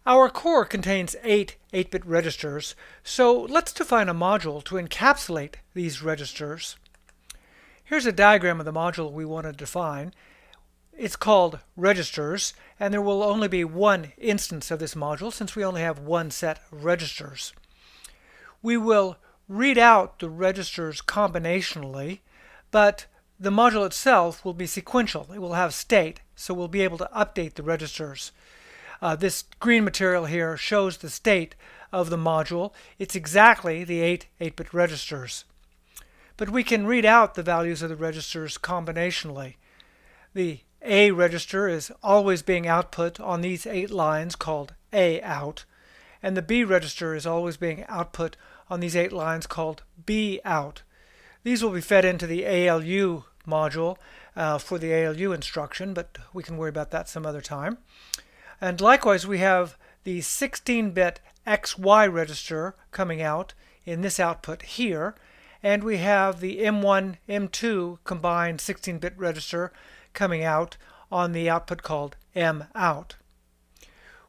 Our core contains 8 8-bit registers, so let's define a module to encapsulate these registers. Here's a diagram of the module we want to define. It's called registers, and there will only be one instance of this module since we only have one set of registers. We will read out the registers combinationally, but the module itself will be sequential. It will have state, so we'll be able to update the registers. This green material here shows the state of the module. It's exactly the 8 8-bit registers. But we can read out the values of the registers combinationally. The A register is always being output on these 8 lines called A out, and the B register is always being output on these 8 lines called B out. These will be fed into the ALU module for the ALU instruction, but we can worry about that some other time. And likewise, we have the 16-bit XY register coming out in this output here, and we have the M1, M2 combined 16-bit register coming out on the output called M out.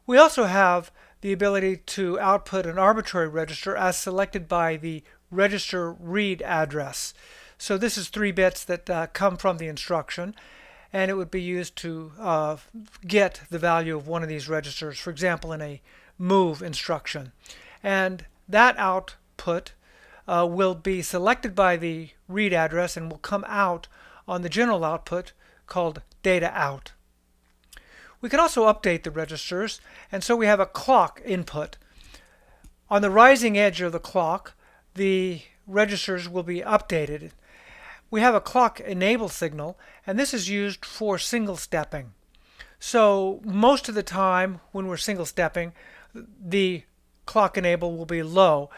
We also have the ability to output an arbitrary register as selected by the register read address. So this is 3 bits that come from the instruction, and it would be used to get the value of one of these registers, for example, in a move instruction. And that output will be selected by the read address and will come out on the general output called data out. We can also update the registers, and so we have a clock input. On the rising edge of the clock, the registers will be updated. We have a clock enable signal, and this is used for single stepping. So most of the time when we're single stepping, the clock enable will be low.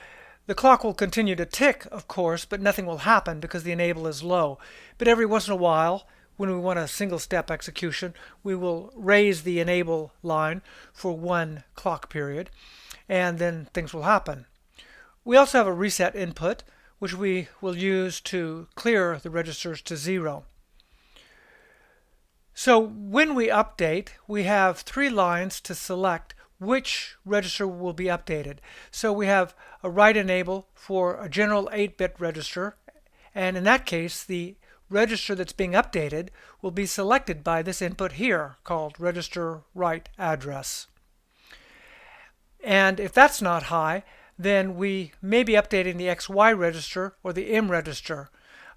The clock will continue to tick, of course, but nothing will happen because the enable is low. But every once in a while, when we want a single step execution, we will raise the enable line for one clock period, and then things will happen. We also have a reset input, which we will use to clear the registers to 0. So when we update, we have 3 lines to select which register will be updated. So we have a write enable for a general 8-bit register, and in that case the register that's being updated will be selected by this input here called register write address. And if that's not high, then we may be updating the XY register or the M register.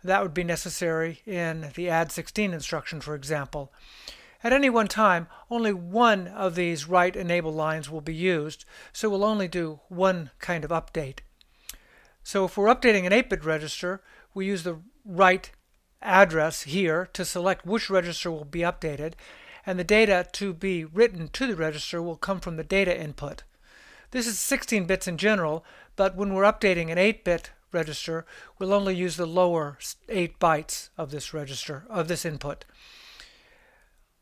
That would be necessary in the add 16 instruction, for example. At any one time, only one of these write enable lines will be used, so we'll only do one kind of update. So if we're updating an 8-bit register, we use the write address here to select which register will be updated, and the data to be written to the register will come from the data input. This is 16 bits in general, but when we're updating an 8-bit register, we'll only use the lower 8 bytes of this register, of this input.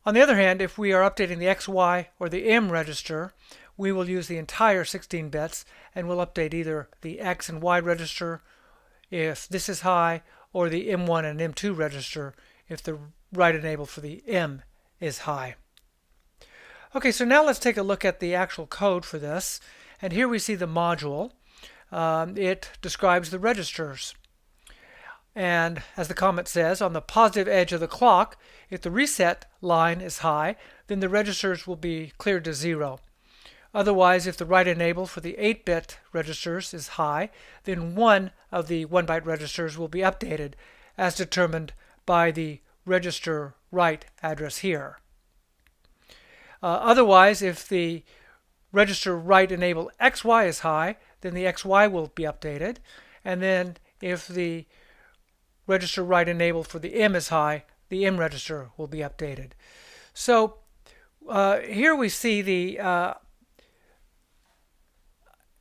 On the other hand, if we are updating the XY or the M register, we will use the entire 16 bits, and we'll update either the X and Y register if this is high, or the M1 and M2 register if the write enable for the M is high. Okay, so now let's take a look at the actual code for this. And here we see the module. It describes the registers. And as the comment says, on the positive edge of the clock, if the reset line is high, then the registers will be cleared to 0. Otherwise, if the write enable for the 8-bit registers is high, then one of the 1-byte registers will be updated as determined by the register write address here. Otherwise, if the register write enable XY is high, then the XY will be updated. And then if the register write enable for the M is high, the M register will be updated. So here we see the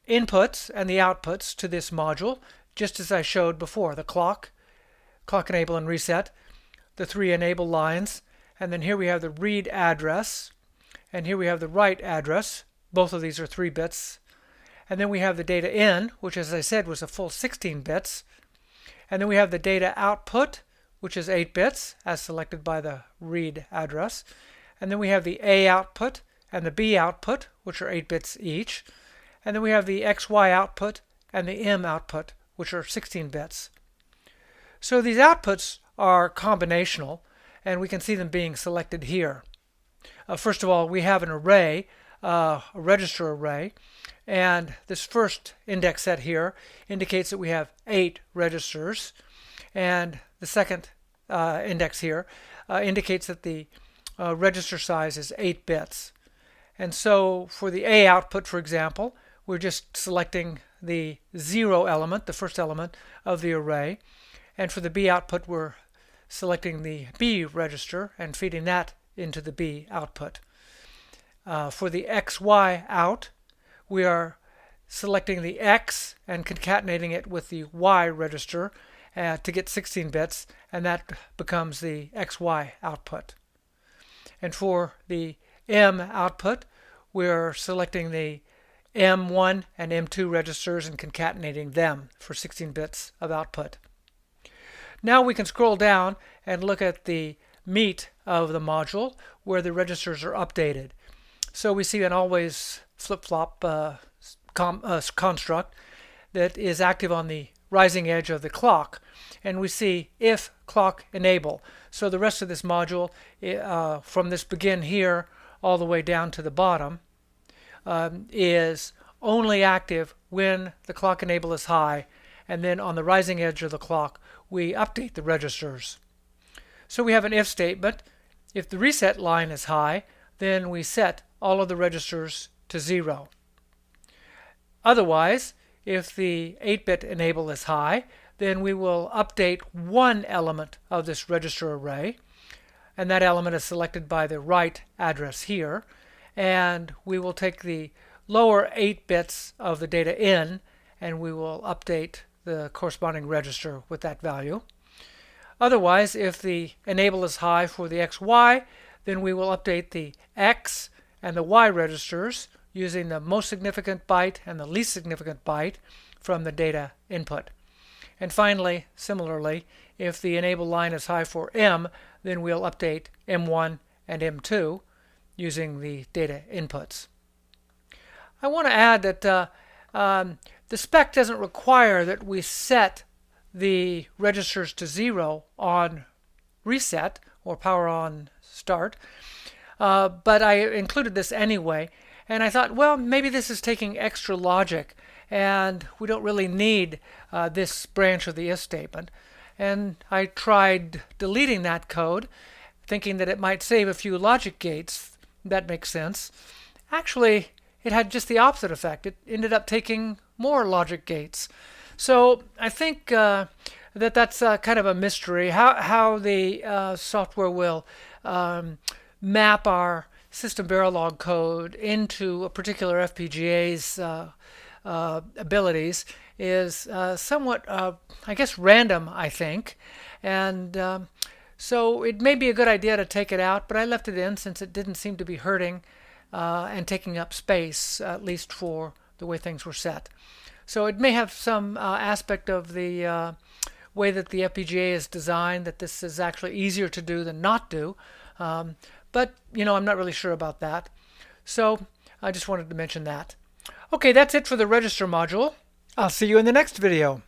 inputs and the outputs to this module, just as I showed before. The clock enable and reset, the 3 enable lines, and then here we have the read address, and here we have the write address. Both of these are 3 bits. And then we have the data in, which as I said was a full 16 bits. And then we have the data output, which is 8 bits, as selected by the read address. And then we have the A output, and the B output, which are 8 bits each. And then we have the XY output and the M output, which are 16 bits. So these outputs are combinational, and we can see them being selected here. First of all, we have an array, a register array, and this first index set here indicates that we have 8 registers, and the second index here indicates that the register size is 8 bits. And so for the A output, for example, we're just selecting the 0 element, the first element of the array. And for the B output, we're selecting the B register and feeding that into the B output. For the XY out, we are selecting the X and concatenating it with the Y register to get 16 bits, and that becomes the XY output. And for the M output, we're selecting the M1 and M2 registers and concatenating them for 16 bits of output. Now we can scroll down and look at the meat of the module where the registers are updated. So we see an always flip-flop construct that is active on the rising edge of the clock, and we see if clock enable. So the rest of this module, from this begin here all the way down to the bottom, is only active when the clock enable is high, and then on the rising edge of the clock we update the registers. So we have an if statement. If the reset line is high, then we set all of the registers to 0. Otherwise, if the 8-bit enable is high, then we will update one element of this register array, and that element is selected by the right address here, and we will take the lower 8 bits of the data in, and we will update the corresponding register with that value. Otherwise, if the enable is high for the XY, then we will update the X and the Y registers using the most significant byte and the least significant byte from the data input. And finally, similarly, if the enable line is high for M, then we'll update M1 and M2 using the data inputs. I want to add that the spec doesn't require that we set the registers to 0 on reset or power on start, but I included this anyway, and I thought, well, maybe this is taking extra logic and we don't really need this branch of the if statement. And I tried deleting that code, thinking that it might save a few logic gates. That makes sense. Actually, it had just the opposite effect. It ended up taking more logic gates. So I think that's kind of a mystery, how the software will map our System Verilog code into a particular FPGA's abilities is somewhat, I guess, random, I think. And so it may be a good idea to take it out, but I left it in since it didn't seem to be hurting and taking up space, at least for the way things were set. So it may have some aspect of the way that the FPGA is designed, that this is actually easier to do than not do. But, I'm not really sure about that. So I just wanted to mention that. Okay, that's it for the register module. I'll see you in the next video.